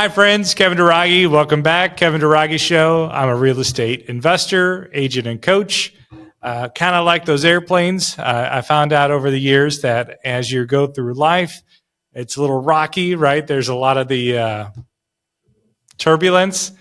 Hi, friends. Kevin Dairaghi. Welcome back. Kevin Dairaghi Show. I'm a real estate investor, agent, and coach. Kind of like those airplanes. I found out over the years that as you go through life, it's a little rocky, right? There's a lot of the turbulence.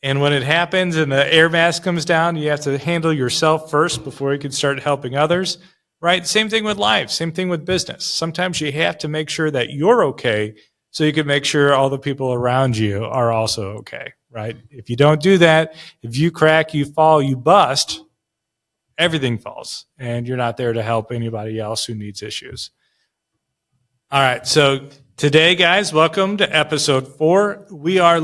And when it happens and the air mask comes down, you have to handle yourself first before you can start helping others, right? Same thing with life. Same thing with business. Sometimes you have to make sure that you're okay so you can make sure all the people around you are also okay, right? If you don't do that, if you crack, you fall, you bust, everything falls, and you're not there to help anybody else who needs issues. All right, so today, guys, welcome to episode 4. We are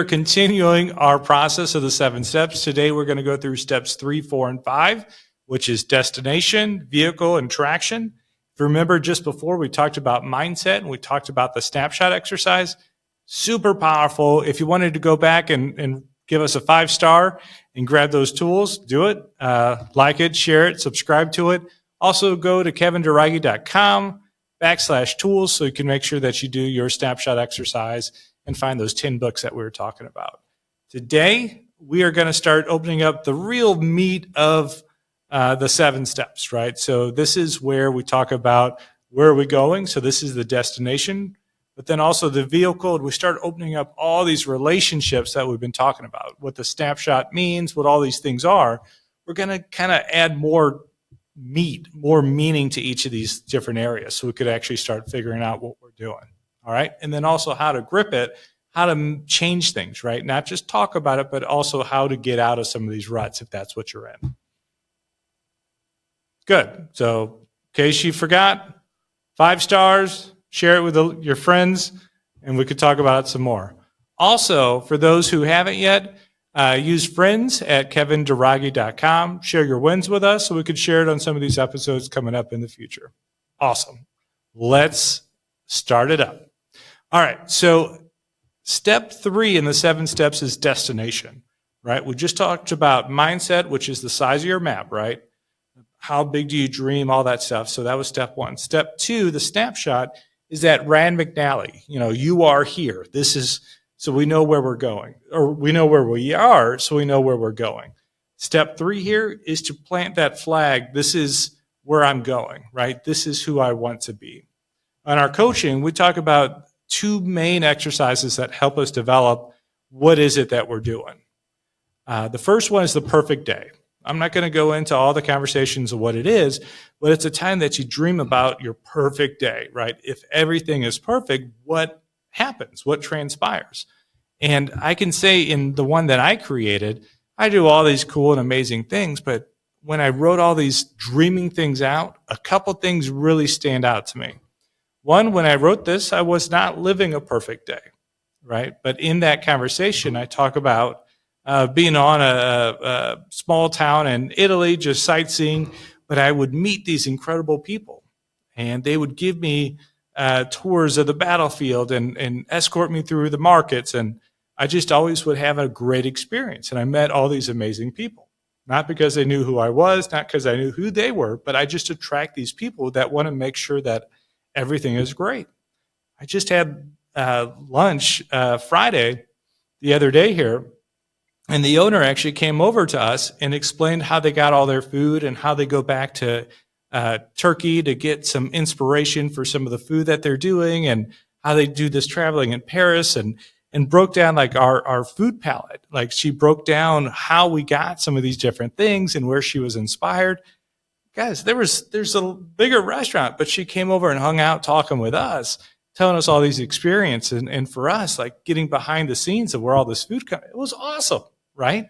continuing our process of the 7 steps. Today, we're going to go through steps 3, 4, and 5, which is destination, vehicle, and traction. Remember, just before we talked about mindset and we talked about the snapshot exercise, super powerful. If you wanted to go back and give us a 5-star and grab those tools, do it. Like it, share it, subscribe to it. Also go to kevindairaghi.com/tools so you can make sure that you do your snapshot exercise and find those 10 books that we were talking about. Today, we are going to start opening up the real meat of the 7 steps, right? So this is where we talk about where are we going. So this is the destination, but then also the vehicle. And we start opening up all these relationships that we've been talking about, what the snapshot means, what all these things are. We're going to kind of add more meat, more meaning to each of these different areas so we could actually start figuring out what we're doing. All right. And then also how to grip it, how to change things, right? Not just talk about it, but also how to get out of some of these ruts if that's what you're in. Good. So in case you forgot, 5 stars, share it with your friends, and we could talk about it some more. Also, for those who haven't yet, use friends at kevindairaghi.com. Share your wins with us so we could share it on some of these episodes coming up in the future. Awesome. Let's start it up. All right. So step 3 in the 7 steps is destination, right? We just talked about mindset, which is the size of your map, right? How big do you dream? All that stuff. So that was step 1. Step 2, the snapshot, is that Rand McNally. You are here. This is so we know where we're going, or we know where we are, so we know where we're going. Step 3 here is to plant that flag. This is where I'm going, right? This is who I want to be. On our coaching, we talk about 2 main exercises that help us develop what is it that we're doing. The first one is the perfect day. I'm not going to go into all the conversations of what it is, but it's a time that you dream about your perfect day, right? If everything is perfect, what happens? What transpires? And I can say in the one that I created, I do all these cool and amazing things, but when I wrote all these dreaming things out, a couple things really stand out to me. One, when I wrote this, I was not living a perfect day, right? But in that conversation, I talk about being on a small town in Italy, just sightseeing, but I would meet these incredible people, and they would give me tours of the battlefield and escort me through the markets, and I just always would have a great experience, and I met all these amazing people, not because they knew who I was, not because I knew who they were, but I just attract these people that want to make sure that everything is great. I just had lunch Friday the other day here, and the owner actually came over to us and explained how they got all their food and how they go back to Turkey to get some inspiration for some of the food that they're doing and how they do this traveling in Paris and broke down like our food palette. Like she broke down how we got some of these different things and where she was inspired. Guys, there's a bigger restaurant, but she came over and hung out talking with us, telling us all these experiences. And for us, like getting behind the scenes of where all this food comes, it was awesome. Right?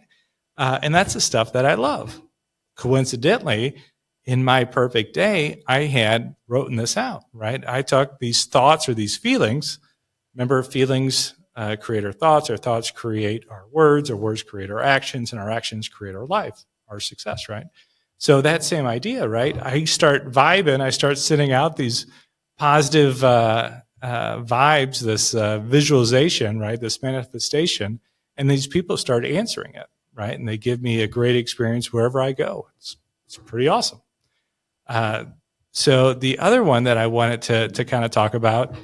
And that's the stuff that I love. Coincidentally, in my perfect day, I had written this out, right? I took these thoughts or these feelings. Remember, feelings create our thoughts create our words create our actions, and our actions create our life, our success, right? So that same idea, right? I start vibing, I start sending out these positive vibes, this visualization, right? This manifestation. And these people start answering it, right? And they give me a great experience wherever I go. It's pretty awesome. So the other one that I wanted to kind of talk about,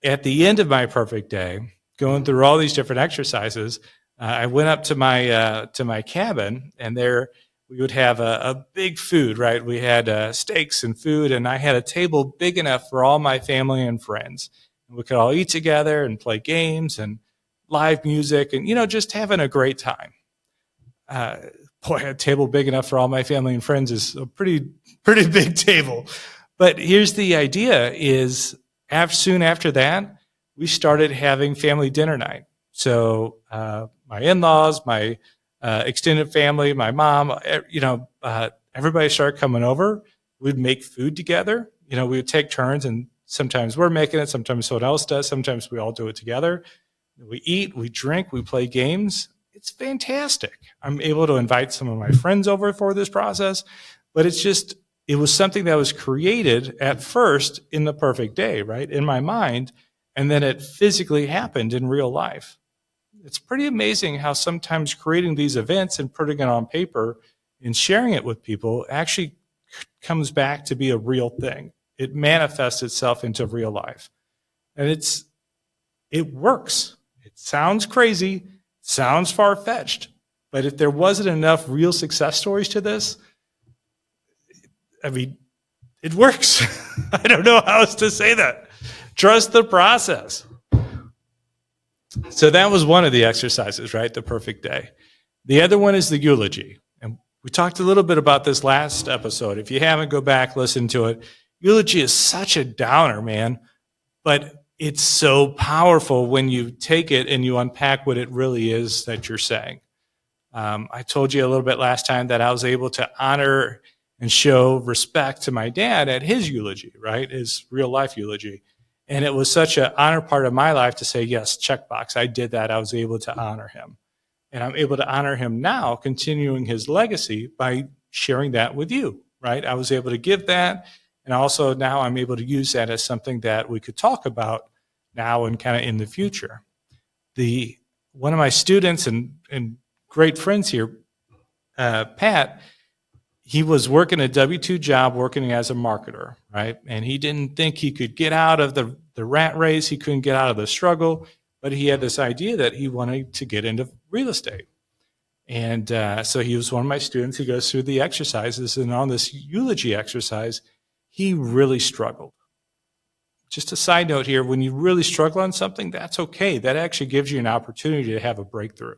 at the end of my perfect day, going through all these different exercises, I went up to my cabin, and there we would have a big food, right? We had steaks and food, and I had a table big enough for all my family and friends. We could all eat together and play games and live music and, just having a great time. Boy, a table big enough for all my family and friends is a pretty big table. But here's the idea is soon after that, we started having family dinner night. So my in-laws, my extended family, my mom, everybody started coming over. We'd make food together. We would take turns, and sometimes we're making it, sometimes someone else does, sometimes we all do it together. We eat, we drink, we play games. It's fantastic. I'm able to invite some of my friends over for this process, but it was something that was created at first in the perfect day, right? In my mind, and then it physically happened in real life. It's pretty amazing how sometimes creating these events and putting it on paper and sharing it with people actually comes back to be a real thing. It manifests itself into real life. And it works. It sounds crazy, sounds far-fetched, but if there wasn't enough real success stories to this, it works. I don't know how else to say that. Trust the process. So that was one of the exercises, right? The perfect day. The other one is the eulogy. And we talked a little bit about this last episode. If you haven't, go back, listen to it. Eulogy is such a downer, man, but it's so powerful when you take it and you unpack what it really is that you're saying. I told you a little bit last time that I was able to honor and show respect to my dad at his eulogy, right? His real life eulogy. And it was such an honor part of my life to say, yes, checkbox, I did that. I was able to honor him. And I'm able to honor him now, continuing his legacy by sharing that with you, right? I was able to give that. And also now I'm able to use that as something that we could talk about now and kind of in the future. One of my students and great friends here, Pat, he was working a W-2 job working as a marketer, right? And he didn't think he could get out of the rat race. He couldn't get out of the struggle, but he had this idea that he wanted to get into real estate. And so he was one of my students. He goes through the exercises, and on this eulogy exercise, he really struggled. Just a side note here, when you really struggle on something, that's okay. That actually gives you an opportunity to have a breakthrough.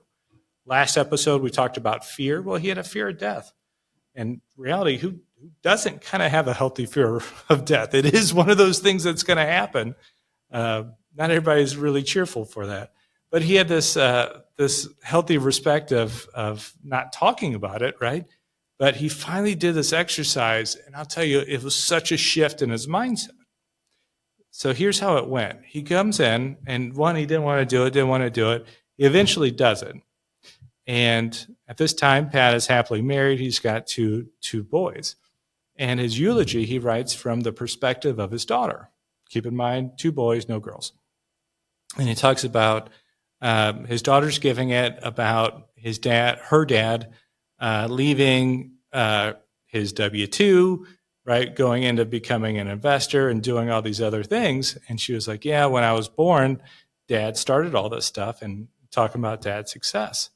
Last episode, we talked about fear. Well, he had a fear of death. And reality, who doesn't kind of have a healthy fear of death? It is one of those things that's going to happen. Not everybody's really cheerful for that. But he had this healthy respect of not talking about it, right? But he finally did this exercise, and I'll tell you, it was such a shift in his mindset. So here's how it went. He comes in, and he didn't want to do it. He eventually does it. And at this time, Pat is happily married. He's got two boys. And his eulogy, he writes from the perspective of his daughter. Keep in mind, 2 boys, no girls. And he talks about his daughter's giving it about her dad leaving his W-2, right, going into becoming an investor and doing all these other things. And she was like, yeah, when I was born, Dad started all this stuff, and talking about Dad's success.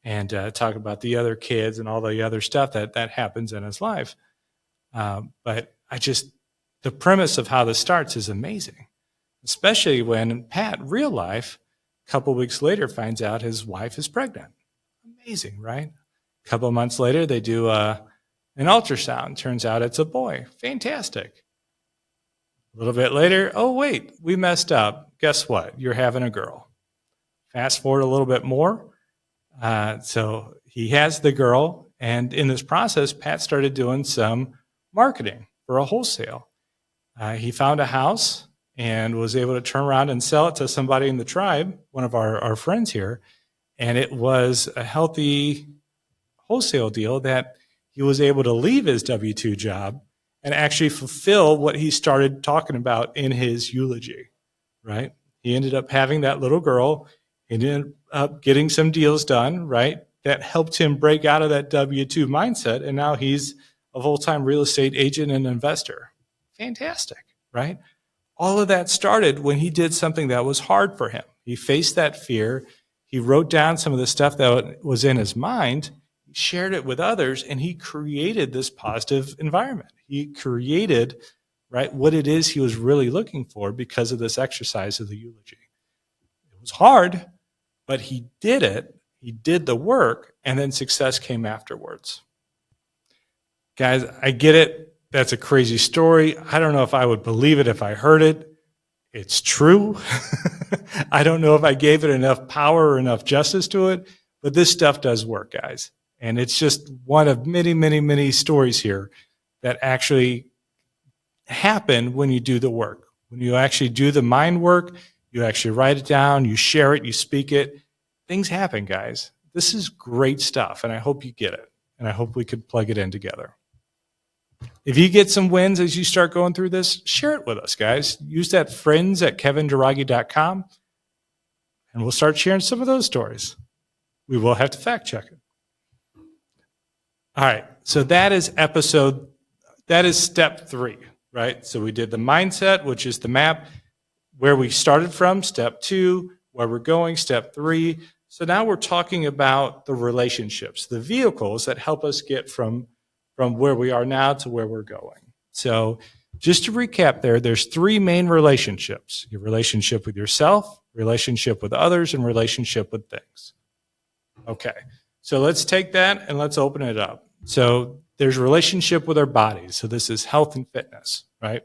And talk about the other kids and all the other stuff that happens in his life. But the premise of how this starts is amazing, especially when Pat, real life, a couple weeks later finds out his wife is pregnant. Amazing, right? A couple of months later, they do an ultrasound. Turns out it's a boy. Fantastic. A little bit later, oh, wait, we messed up. Guess what? You're having a girl. Fast forward a little bit more. So he has the girl, and in this process, Pat started doing some marketing for a wholesale. He found a house and was able to turn around and sell it to somebody in the tribe, one of our friends here, and it was a healthy wholesale deal that he was able to leave his W-2 job and actually fulfill what he started talking about in his eulogy, right? He ended up having that little girl. He ended up getting some deals done, right, that helped him break out of that W-2 mindset, and now he's a full-time real estate agent and investor. Fantastic, right? All of that started when he did something that was hard for him. He faced that fear. He wrote down some of the stuff that was in his mind, shared it with others, and he created this positive environment. He created, right, what it is he was really looking for because of this exercise of the eulogy. It was hard, but he did it. He did the work, and then success came afterwards. Guys, I get it. That's a crazy story. I don't know if I would believe it if I heard it. It's true. I don't know if I gave it enough power or enough justice to it, but this stuff does work, guys. And it's just one of many, many, many stories here that actually happen when you do the work. When you actually do the mind work, you actually write it down, you share it, you speak it. Things happen, guys. This is great stuff, and I hope you get it. And I hope we could plug it in together. If you get some wins as you start going through this, share it with us, guys. Use that friends@kevindairaghi.com, and we'll start sharing some of those stories. We will have to fact check it. All right, so that is step 3, right? So we did the mindset, which is the map, where we started from, step 2, where we're going, step 3. So now we're talking about the relationships, the vehicles that help us get from where we are now to where we're going. So just to recap there's 3 main relationships: your relationship with yourself, relationship with others, and relationship with things. Okay, so let's take that and let's open it up. So there's relationship with our bodies. So this is health and fitness, right?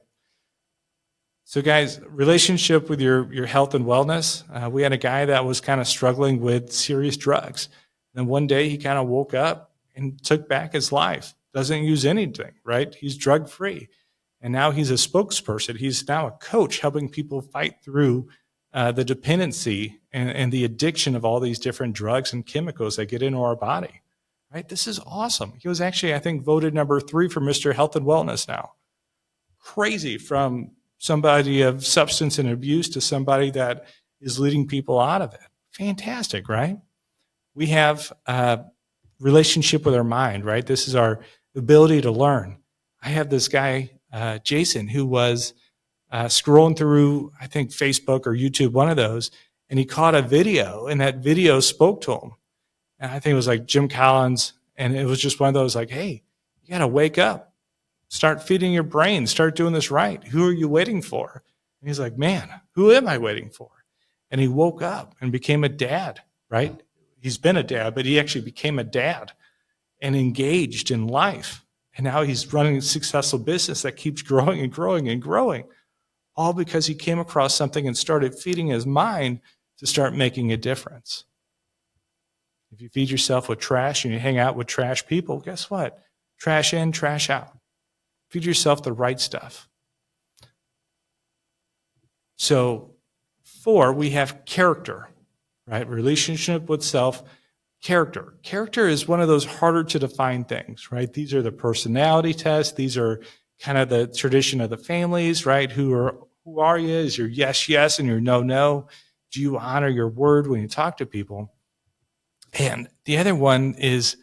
So guys, relationship with your health and wellness. We had a guy that was kind of struggling with serious drugs. And one day he kind of woke up and took back his life. Doesn't use anything, right? He's drug free. And now he's a spokesperson. He's now a coach helping people fight through the dependency and the addiction of all these different drugs and chemicals that get into our body, right? This is awesome. He was actually, I think, voted number 3 for Mr. Health and Wellness now. Crazy, from somebody of substance and abuse to somebody that is leading people out of it. Fantastic, right? We have a relationship with our mind, right? This is our ability to learn. I have this guy, Jason, who was scrolling through, I think, Facebook or YouTube, one of those, and he caught a video, and that video spoke to him. And I think it was like Jim Collins, and it was just one of those like, hey, you got to wake up. Start feeding your brain. Start doing this right. Who are you waiting for? And he's like, man, who am I waiting for? And he woke up and became a dad, right? He's been a dad, but he actually became a dad and engaged in life. And now he's running a successful business that keeps growing and growing and growing, all because he came across something and started feeding his mind to start making a difference. If you feed yourself with trash and you hang out with trash people, guess what? Trash in, trash out. Feed yourself the right stuff. So 4, we have character, right? Relationship with self, character. Character is one of those harder to define things, right? These are the personality tests. These are kind of the tradition of the families, right? Who are you? Is your yes, yes, and your no, no? Do you honor your word when you talk to people? And the other one is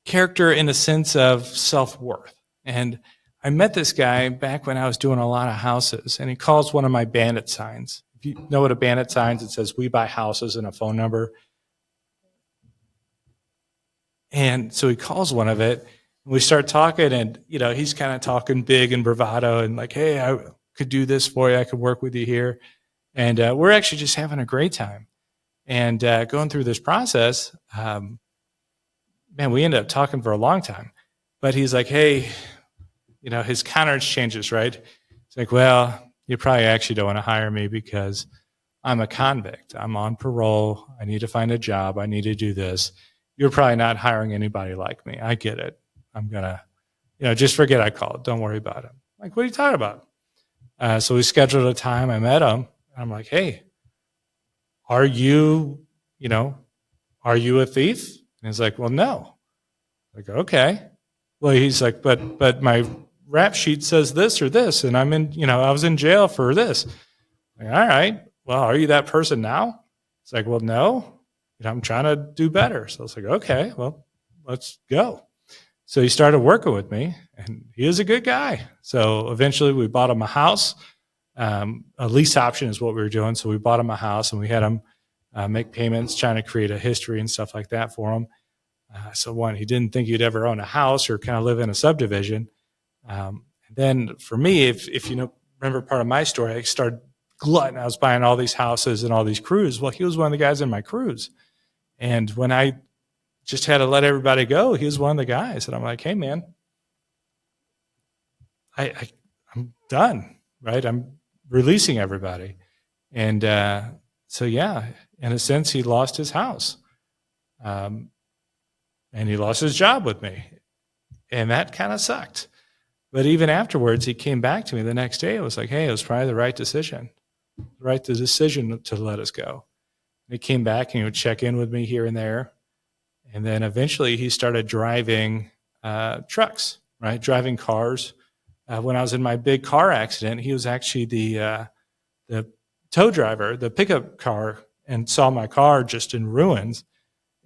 character in the sense of self-worth. And I met this guy back when I was doing a lot of houses, and he calls one of my bandit signs. If you know what a bandit sign is, it says we buy houses and a phone number. And so he calls one of it, and we start talking, and he's kind of talking big and bravado and like, hey, I could do this for you. I could work with you here. And we're actually just having a great time. And going through this process, man, we ended up talking for a long time. But he's like, hey, his countenance changes, right? It's like, well, you probably actually don't want to hire me because I'm a convict. I'm on parole. I need to find a job. I need to do this. You're probably not hiring anybody like me. I get it. I'm going to, just forget I called. Don't worry about it. Like, what are you talking about? So we scheduled a time. I met him. And I'm like, hey, are you a thief? And he's like, well, no. Like, okay. Well, he's like, but my rap sheet says this or this, and I was in jail for this. Like, all right. Well, are you that person now? It's like, well, no. I'm trying to do better. So it's like, okay, well, let's go. So he started working with me, and he is a good guy. So eventually we bought him a house. A lease option is what we were doing. So we bought him a house, and we had him make payments, trying to create a history and stuff like that for him. So one, he didn't think he'd ever own a house or kind of live in a subdivision. Then for me, if you remember part of my story, I started glutton. I was buying all these houses and all these crews. Well, he was one of the guys in my crews. And when I just had to let everybody go, he was one of the guys. And I'm like, hey, man, I'm done, right? I'm releasing everybody. And so, yeah, in a sense, he lost his house. And he lost his job with me. And that kind of sucked. But even afterwards, he came back to me the next day. It was like, hey, it was probably the right decision. The decision to let us go. And he came back and he would check in with me here and there. And then eventually he started driving trucks, right? Driving cars. When I was in my big car accident, he was actually the tow driver, the pickup car, and saw my car just in ruins.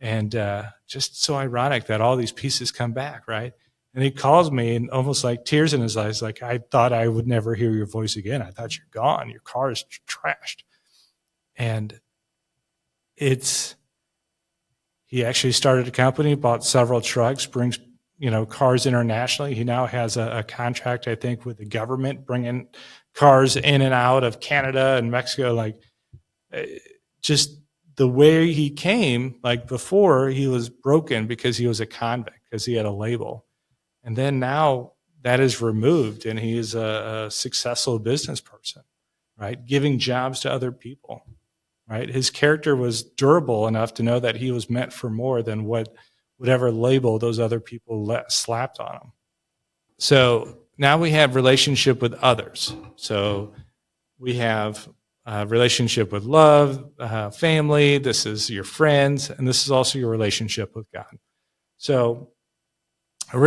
And just so ironic that all these pieces come back, right? And he calls me and almost like tears in his eyes, like, I thought I would never hear your voice again. I thought you're gone. Your car is trashed. And he actually started a company, bought several trucks, brings, cars internationally. He now has a contract, I think, with the government, bringing cars in and out of Canada and Mexico. Like, just the way he came, like before, he was broken because he was a convict, because he had a label. And then now that is removed, and he is a successful business person, right? Giving jobs to other people, right? His character was durable enough to know that he was meant for more than whatever label those other people slapped on him. So now we have relationship with others. So we have relationship with love, family. This is your friends, and this is also your relationship with God. So so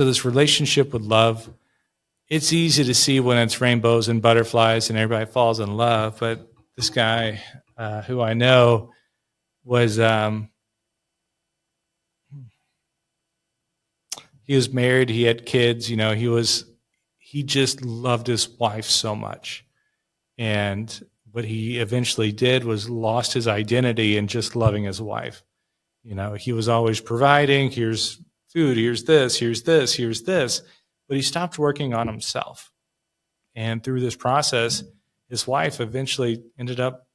this relationship with love, it's easy to see when it's rainbows and butterflies and everybody falls in love. But this guy who I know was, he was married, he had kids, he just loved his wife so much. And what he eventually did was lost his identity in just loving his wife. He was always providing, here's food, here's this, here's this, here's this. But he stopped working on himself. And through this process, his wife eventually ended up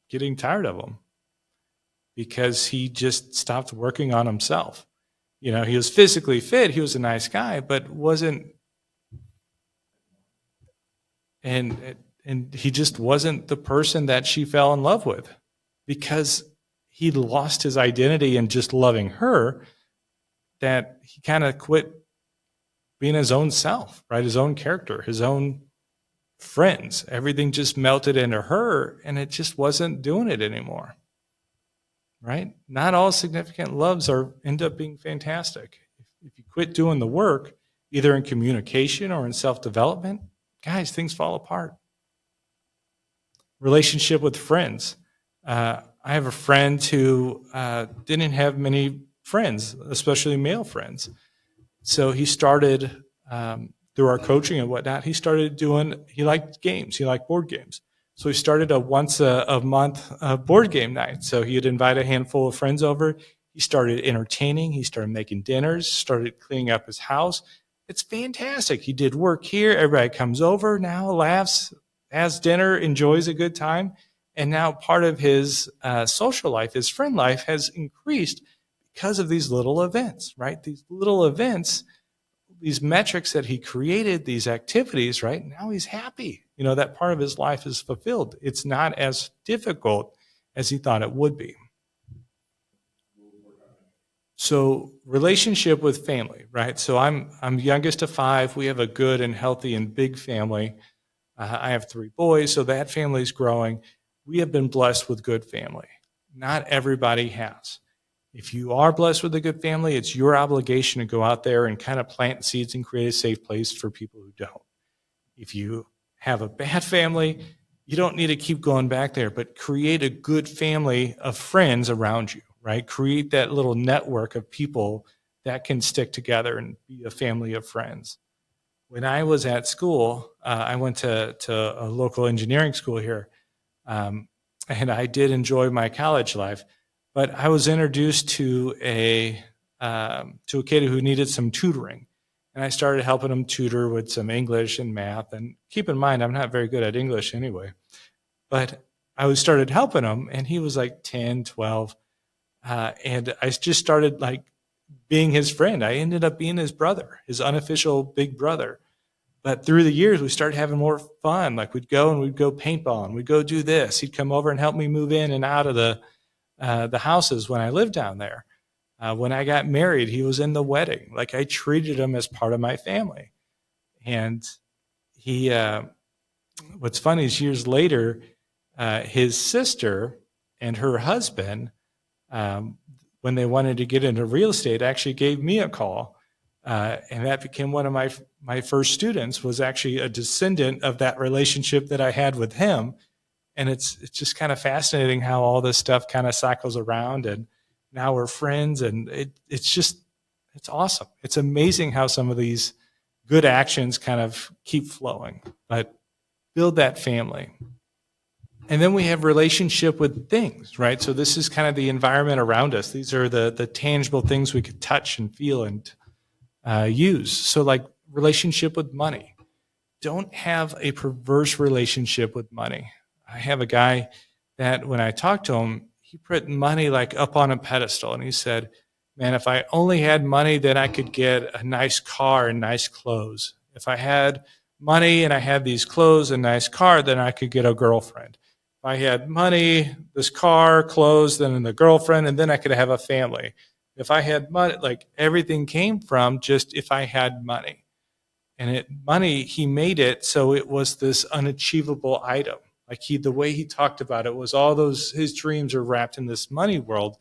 getting tired of him because he just stopped working on himself. He was physically fit, he was a nice guy, but wasn't, and he just wasn't the person that she fell in love with because he lost his identity in just loving her, that he kind of quit being his own self, right? His own character, his own friends. Everything just melted into her, and it just wasn't doing it anymore, right? Not all significant loves end up being fantastic. If you quit doing the work, either in communication or in self-development, guys, things fall apart. Relationship with friends. I have a friend who didn't have many friends, especially male friends. So he started, through our coaching and whatnot, he liked games. He liked board games. So he started a once a month board game night. So he'd invite a handful of friends over. He started entertaining. He started making dinners, started cleaning up his house. It's fantastic. He did work here. Everybody comes over now, laughs, has dinner, enjoys a good time. And now part of his social life, his friend life, has increased because of these little events, right? These little events, these metrics that he created, these activities, right? Now he's happy. That part of his life is fulfilled. It's not as difficult as he thought it would be. So relationship with family, right? So I'm youngest of 5. We have a good and healthy and big family. I have 3 boys, so that family's growing. We have been blessed with good family. Not everybody has. If you are blessed with a good family, it's your obligation to go out there and kind of plant seeds and create a safe place for people who don't. If you have a bad family, you don't need to keep going back there, but create a good family of friends around you, right? Create that little network of people that can stick together and be a family of friends. when I was at school, I went to a local engineering school here, and I did enjoy my college life. But I was introduced to a kid who needed some tutoring, and I started helping him tutor with some English and math. And keep in mind, I'm not very good at English anyway. But I started helping him, and he was like 10, 12, and I just started like being his friend. I ended up being his brother, his unofficial big brother. But through the years, we started having more fun. Like we'd go paintballing, we'd go do this. He'd come over and help me move in and out of the houses when I lived down there. When I got married, he was in the wedding. Like I treated him as part of my family. And he, what's funny is years later, his sister and her husband, when they wanted to get into real estate, actually gave me a call. And that became one of my first students, was actually a descendant of that relationship that I had with him. And it's just kind of fascinating how all this stuff kind of cycles around, and now we're friends, and it's awesome. It's amazing how some of these good actions kind of keep flowing, but build that family. And then we have relationship with things, right? So this is kind of the environment around us. These are the tangible things we could touch and feel and use. So like relationship with money. Don't have a perverse relationship with money. I have a guy that when I talked to him, he put money like up on a pedestal, and he said, man, if I only had money, then I could get a nice car and nice clothes. If I had money and I had these clothes and nice car, then I could get a girlfriend. If I had money, this car, clothes, then the girlfriend, and then I could have a family. If I had money, like everything came from just if I had money. And money, he made it so it was this unachievable item. Like the way he talked about it was all his dreams are wrapped in this money world,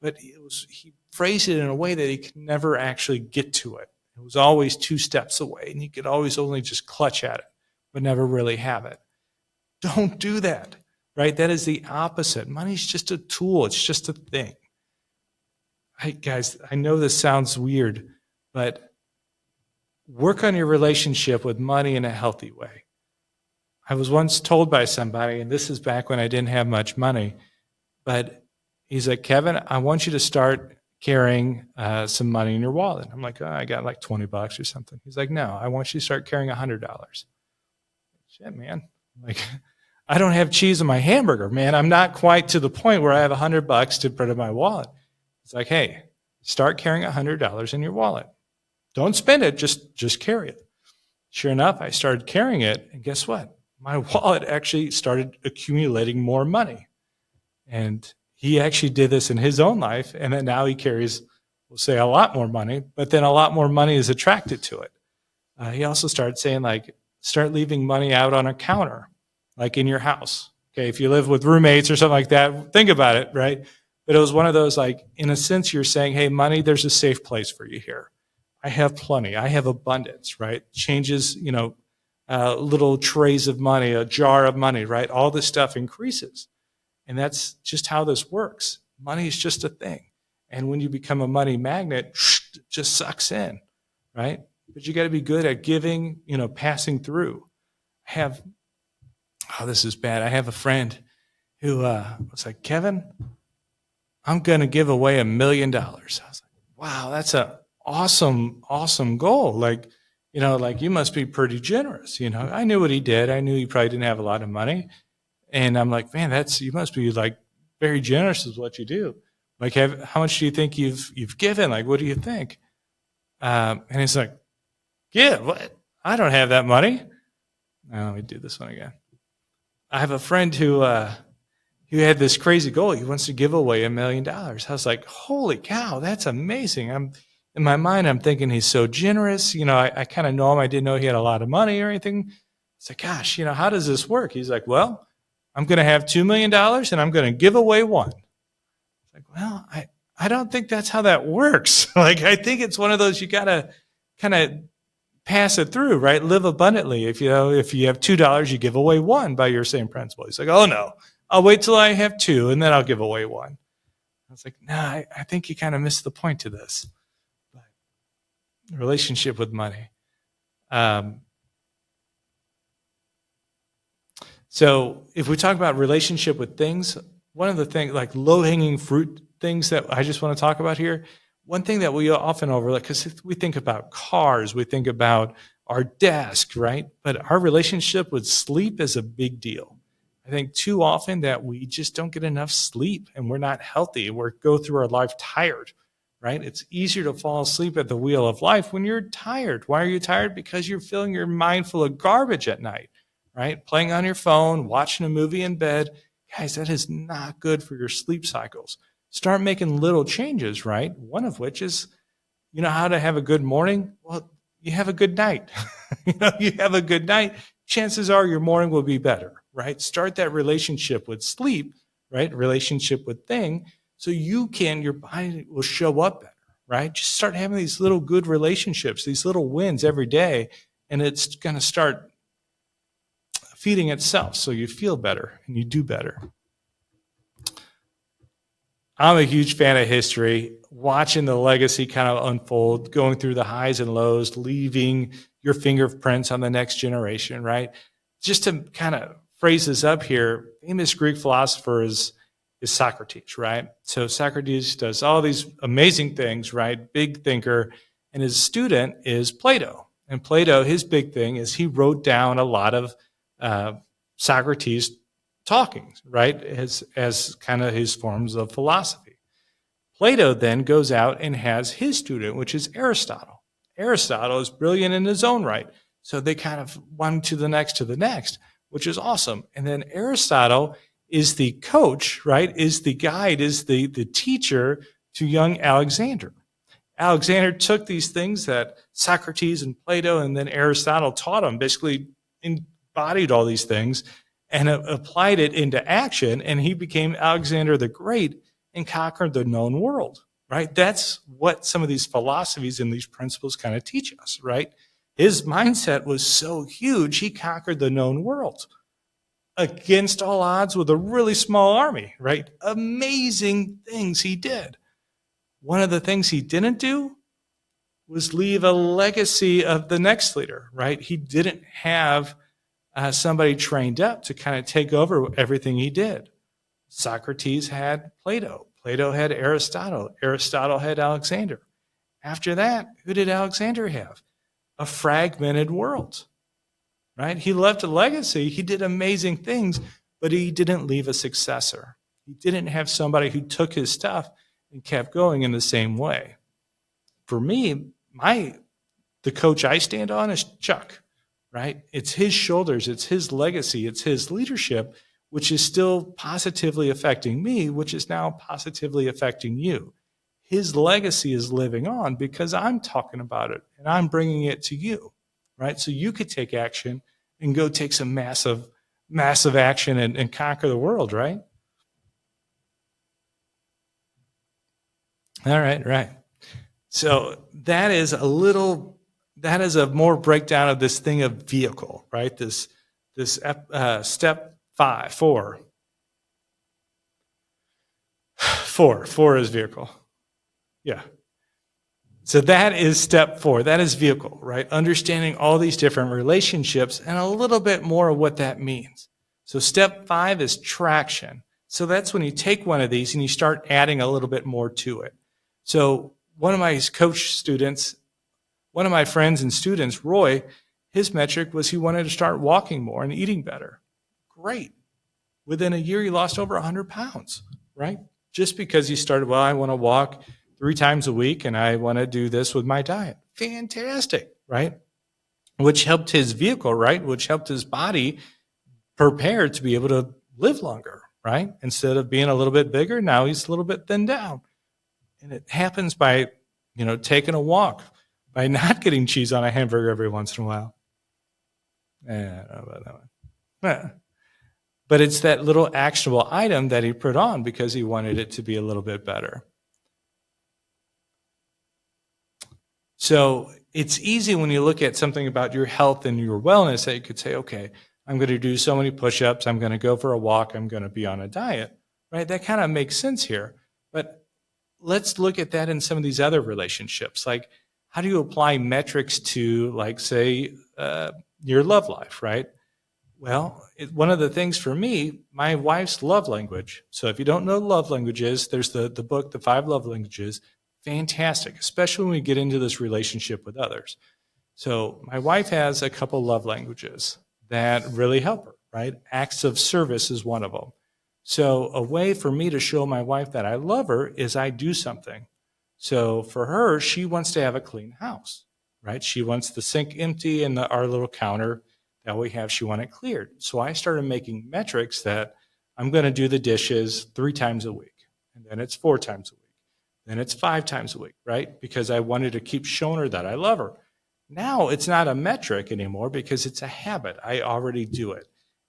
but he phrased it in a way that he could never actually get to it. It was always 2 steps away, and he could always only just clutch at it, but never really have it. Don't do that, right? That is the opposite. Money's just a tool. It's just a thing. Guys, I know this sounds weird, but work on your relationship with money in a healthy way. I was once told by somebody, and this is back when I didn't have much money, but he's like, Kevin, I want you to start carrying some money in your wallet. I'm like, oh, I got like $20 or something. He's like, no, I want you to start carrying $100. Shit, man. Like, I don't have cheese in my hamburger, man. I'm not quite to the point where I have $100 to put in my wallet. It's like, hey, start carrying $100 in your wallet. Don't spend it, just carry it. Sure enough, I started carrying it, and guess what? My wallet actually started accumulating more money. And he actually did this in his own life, and then now he carries, we'll say, a lot more money, but then a lot more money is attracted to it. He also started saying, like, start leaving money out on a counter, like in your house. Okay, if you live with roommates or something like that, think about it, right? But it was one of those, like, in a sense, you're saying, hey, money, there's a safe place for you here. I have plenty. I have abundance, right? Changes, little trays of money, a jar of money, right? All this stuff increases. And that's just how this works. Money is just a thing. And when you become a money magnet, it just sucks in, right? But you got to be good at giving, passing through. This is bad. I have a friend who was like, Kevin, I'm going to give away $1 million. I was like, wow, that's a awesome goal. Like, you must be pretty generous. I knew what he did. I knew he probably didn't have a lot of money. And I'm like, man, you must be like very generous is what you do. Like, how much do you think you've given? Like, what do you think? And he's like, yeah, what? I don't have that money. Now, let me do this one again. I have a friend who had this crazy goal. He wants to give away $1 million. I was like, holy cow, that's amazing. In my mind, I'm thinking he's so generous. I kind of know him. I didn't know he had a lot of money or anything. It's like, gosh, how does this work? He's like, well, I'm going to have $2 million and I'm going to give away $1. It's like, well, I don't think that's how that works. Like, I think it's one of those, you got to kind of pass it through, right? Live abundantly. If you have $2, you give away $1 by your same principle. He's like, oh no, I'll wait till I have 2 and then I'll give away $1. I was like, nah, I think you kind of missed the point to this. But relationship with money. Um, so if we talk about relationship with things, one of the things, like low-hanging fruit things that I just want to talk about here, one thing that we often overlook, because we think about cars, we think about our desk, right? But our relationship with sleep is a big deal. I think too often that we just don't get enough sleep and we're not healthy. We go through our life tired, right? It's easier to fall asleep at the wheel of life when you're tired. Why are you tired? Because you're filling your mind full of garbage at night, right? Playing on your phone, watching a movie in bed. Guys, that is not good for your sleep cycles. Start making little changes, right? One of which is, you know how to have a good morning? Well, you have a good night. You have a good night, chances are your morning will be better, right? Start that relationship with sleep, right? Relationship with thing, so your body will show up better, right? Just start having these little good relationships, these little wins every day, and it's going to start feeding itself so you feel better and you do better. I'm a huge fan of history, watching the legacy kind of unfold, going through the highs and lows, leaving your fingerprints on the next generation, right? Just to kind of phrase this up here, famous Greek philosopher is Socrates, right? So Socrates does all these amazing things, right? Big thinker. And his student is Plato. And Plato, his big thing is he wrote down a lot of Socrates' talking, right, as kind of his forms of philosophy. Plato then goes out and has his student, which is Aristotle. Aristotle is brilliant in his own right. So they kind of one to the next, which is awesome. And then Aristotle is the coach, right, is the guide, is the teacher to young Alexander. Alexander took these things that Socrates and Plato and then Aristotle taught him, basically embodied all these things and applied it into action, and he became Alexander the Great and conquered the known world, right? That's what some of these philosophies and these principles kind of teach us, right? His mindset was so huge, he conquered the known world against all odds with a really small army, right? Amazing things he did. One of the things he didn't do was leave a legacy of the next leader, right? He didn't have somebody trained up to kind of take over everything he did. Socrates had Plato. Plato had Aristotle. Aristotle had Alexander. After that, who did Alexander have? A fragmented world, right? He left a legacy. He did amazing things, but he didn't leave a successor. He didn't have somebody who took his stuff and kept going in the same way. For me, the coach I stand on is Chuck, right? It's his shoulders, it's his legacy, it's his leadership, which is still positively affecting me, which is now positively affecting you. His legacy is living on because I'm talking about it and I'm bringing it to you, right? So you could take action and go take some massive action and conquer the world, right? All right. So that is a more breakdown of this thing of vehicle, right? This step 4 is vehicle. Yeah. So that is step 4. That is vehicle, right? Understanding all these different relationships and a little bit more of what that means. So step 5 is traction. So that's when you take one of these and you start adding a little bit more to it. So one of my friends and students, Roy, his metric was he wanted to start walking more and eating better. Great. Within a year, he lost over 100 pounds, right? Just because he started, I want to walk 3 times a week and I want to do this with my diet. Fantastic, right? Which helped his vehicle, right? Which helped his body prepare to be able to live longer, right? Instead of being a little bit bigger, now he's a little bit thinned down. And it happens by, taking a walk, by not getting cheese on a hamburger every once in a while. I don't know about that one. But it's that little actionable item that he put on because he wanted it to be a little bit better. So it's easy when you look at something about your health and your wellness that you could say, okay, I'm going to do so many push-ups, I'm going to go for a walk, I'm going to be on a diet, right? That kind of makes sense here. But let's look at that in some of these other relationships. Like, how do you apply metrics to, like, say, your love life, right? Well, one of the things for me, my wife's love language. So if you don't know love languages, there's the book, The Five Love Languages. Fantastic, especially when we get into this relationship with others. So my wife has a couple love languages that really help her, right? Acts of service is one of them. So a way for me to show my wife that I love her is I do something. So for her, she wants to have a clean house, right? She wants the sink empty and our little counter that we have, she wants it cleared. So I started making metrics that I'm going to do the dishes 3 times a week, and then it's 4 times a week. Then it's 5 times a week, right? Because I wanted to keep showing her that I love her. Now it's not a metric anymore because it's a habit. I already do it.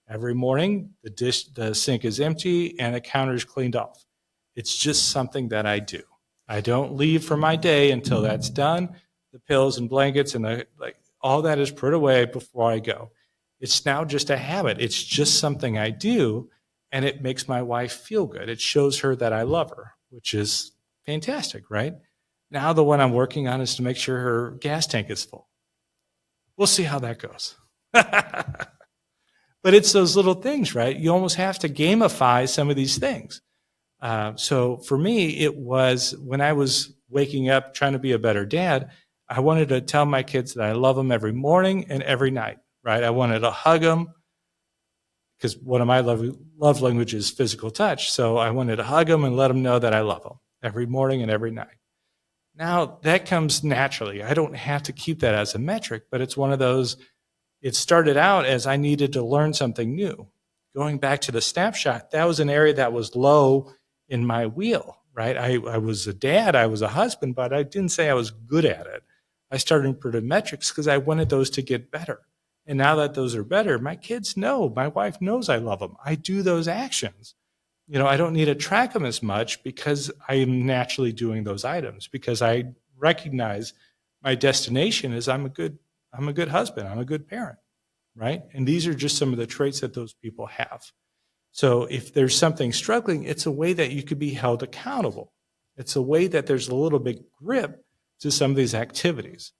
Every morning, the sink is empty and the counter is cleaned off. It's just something that I do. I don't leave for my day until that's done. The pillows and blankets and all that is put away before I go. It's now just a habit. It's just something I do, and it makes my wife feel good. It shows her that I love her, which is fantastic, right? Now the one I'm working on is to make sure her gas tank is full. We'll see how that goes. But it's those little things, right? You almost have to gamify some of these things. So for me, it was when I was waking up trying to be a better dad, I wanted to tell my kids that I love them every morning and every night, right? I wanted to hug them because one of my love languages is physical touch. So I wanted to hug them and let them know that I love them every morning and every night. Now that comes naturally. I don't have to keep that as a metric, but it's one of those, it started out as I needed to learn something new. Going back to the snapshot, that was an area that was low in my wheel, right? I was a dad, I was a husband, but I didn't say I was good at it. I started improving metrics because I wanted those to get better. And now that those are better, my kids know, my wife knows I love them. I do those actions. I don't need to track them as much because I am naturally doing those items because I recognize my destination is I'm a good husband, I'm a good parent, right? And these are just some of the traits that those people have. So if there's something struggling, it's a way that you could be held accountable. It's a way that there's a little bit grip to some of these activities.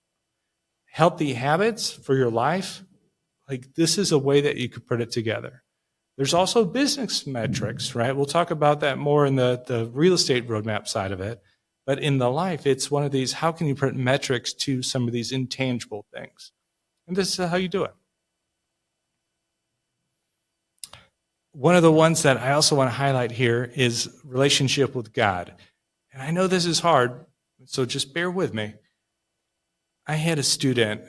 Healthy habits for your life, like this is a way that you could put it together. There's also business metrics, right? We'll talk about that more in the real estate roadmap side of it. But in the life, it's one of these, how can you put metrics to some of these intangible things? And this is how you do it. One of the ones that I also want to highlight here is relationship with God. And I know this is hard, so just bear with me. I had a student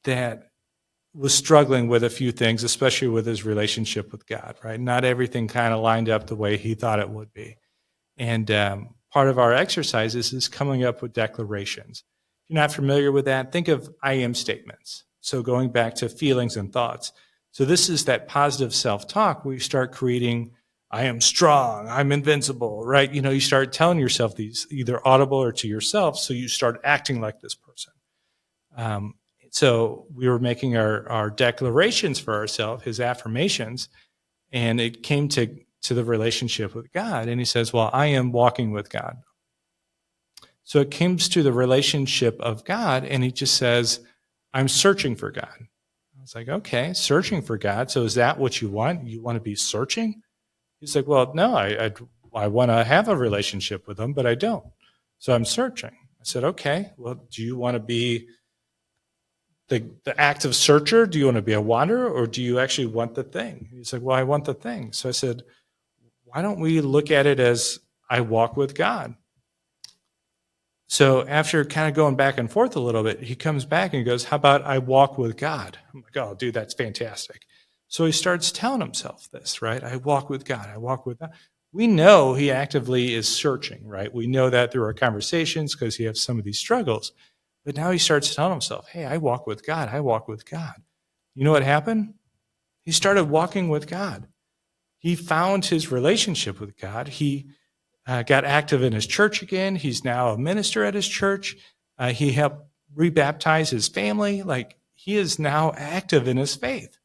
that was struggling with a few things, especially with his relationship with God, right? Not everything kind of lined up the way he thought it would be. And part of our exercises is coming up with declarations. If you're not familiar with that, think of I am statements. So going back to feelings and thoughts. So this is that positive self-talk where you start creating, I am strong, I'm invincible, right? You start telling yourself these either audible or to yourself, so you start acting like this person. So we were making our declarations for ourselves, his affirmations, and it came to the relationship with God. And he says, well, I am walking with God. So it comes to the relationship of God, and he just says, I'm searching for God. I was like, okay, searching for God. So is that what you want? You want to be searching? He's like, well, no, I want to have a relationship with him, but I don't. So I'm searching. I said, okay, well, do you want to be the active searcher? Do you want to be a wanderer, or do you actually want the thing? He's like, well, I want the thing. So I said, why don't we look at it as I walk with God? So after kind of going back and forth a little bit, he comes back and goes, how about I walk with God? I'm like, oh, dude, that's fantastic. So he starts telling himself this, right? I walk with God. I walk with God. We know he actively is searching, right? We know that through our conversations because he has some of these struggles. But now he starts telling himself, hey, I walk with God. I walk with God. You know what happened? He started walking with God. He found his relationship with God. He got active in his church again. He's now a minister at his church. He helped rebaptize his family. Like, he is now active in his faith,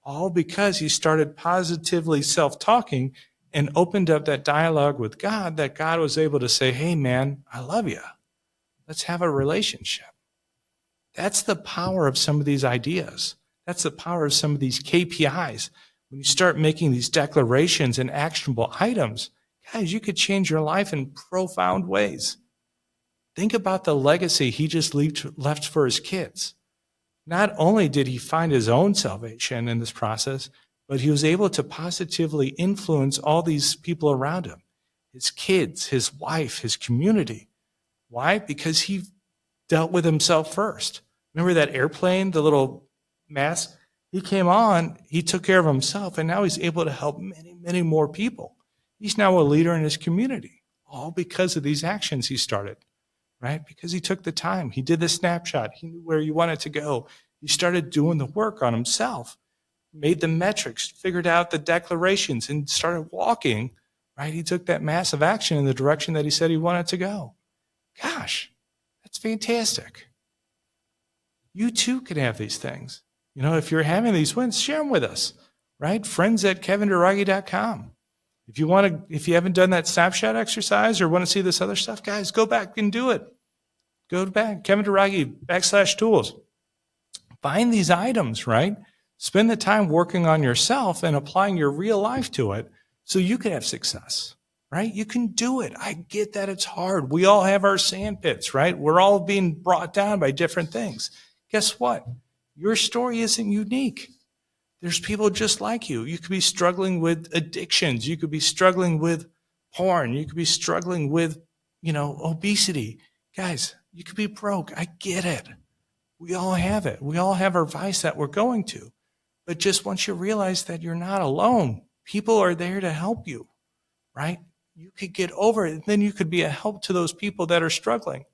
all because he started positively self-talking and opened up that dialogue with God, that God was able to say, hey, man, I love you. Let's have a relationship. That's the power of some of these ideas. That's the power of some of these KPIs. When you start making these declarations and actionable items, guys, you could change your life in profound ways. Think about the legacy he just left for his kids. Not only did he find his own salvation in this process, but he was able to positively influence all these people around him, his kids, his wife, his community. Why? Because he dealt with himself first. Remember that airplane, the little mask? He came on, he took care of himself, and now he's able to help many, many more people. He's now a leader in his community, all because of these actions he started, right? Because he took the time. He did the snapshot. He knew where he wanted to go. He started doing the work on himself, made the metrics, figured out the declarations, and started walking, right? He took that massive action in the direction that he said he wanted to go. Gosh, that's fantastic. You too can have these things. If you're having these wins, share them with us, right? friends@kevindairaghi.com. If you haven't done that snapshot exercise or want to see this other stuff, guys, go back and do it. Go back, Kevin Dairaghi /tools. Find these items, right? Spend the time working on yourself and applying your real life to it so you can have success, right? You can do it. I get that it's hard. We all have our sand pits, right? We're all being brought down by different things. Guess what? Your story isn't unique. There's people just like you. You could be struggling with addictions. You could be struggling with porn. You could be struggling with, obesity. Guys, you could be broke. I get it. We all have it. We all have our vice that we're going to. But just once you realize that you're not alone, people are there to help you, right? You could get over it, and then you could be a help to those people that are struggling.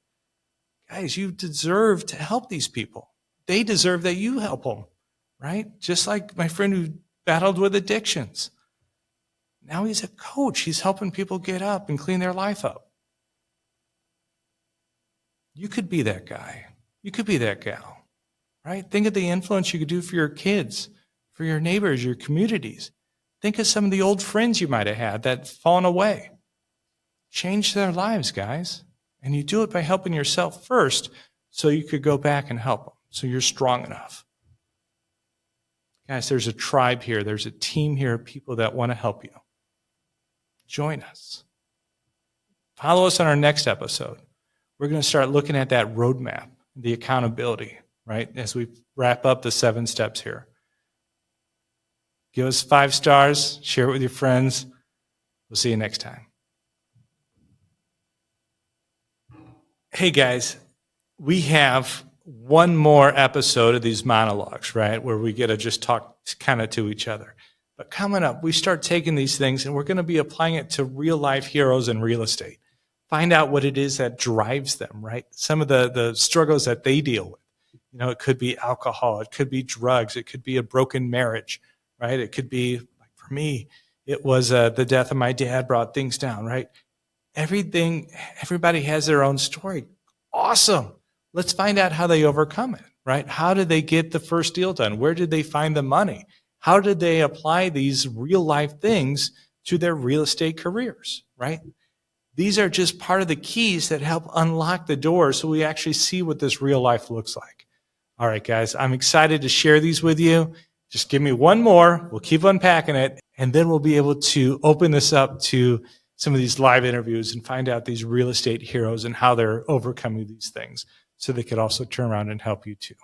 Guys, you deserve to help these people. They deserve that you help them, right? Just like my friend who battled with addictions. Now he's a coach. He's helping people get up and clean their life up. You could be that guy. You could be that gal, right? Think of the influence you could do for your kids, for your neighbors, your communities. Think of some of the old friends you might have had that fallen away. Change their lives, guys. And you do it by helping yourself first so you could go back and help them, so you're strong enough. Guys, there's a tribe here. There's a team here of people that want to help you. Join us. Follow us on our next episode. We're going to start looking at that roadmap, the accountability, right, as we wrap up the 7 steps here. Give us 5 stars. Share it with your friends. We'll see you next time. Hey, guys, we have one more episode of these monologues, right, where we get to just talk kind of to each other. But coming up, we start taking these things and we're going to be applying it to real life heroes in real estate. Find out what it is that drives them, right? Some of the struggles that they deal with. It could be alcohol, it could be drugs, it could be a broken marriage, right? It could be, like for me, it was the death of my dad brought things down, right? Everybody has their own story. Awesome. Let's find out how they overcome it, right? How did they get the first deal done? Where did they find the money? How did they apply these real life things to their real estate careers, right? These are just part of the keys that help unlock the door so we actually see what this real life looks like. All right, guys, I'm excited to share these with you. Just give me one more. We'll keep unpacking it, and then we'll be able to open this up to some of these live interviews and find out these real estate heroes and how they're overcoming these things so they could also turn around and help you too.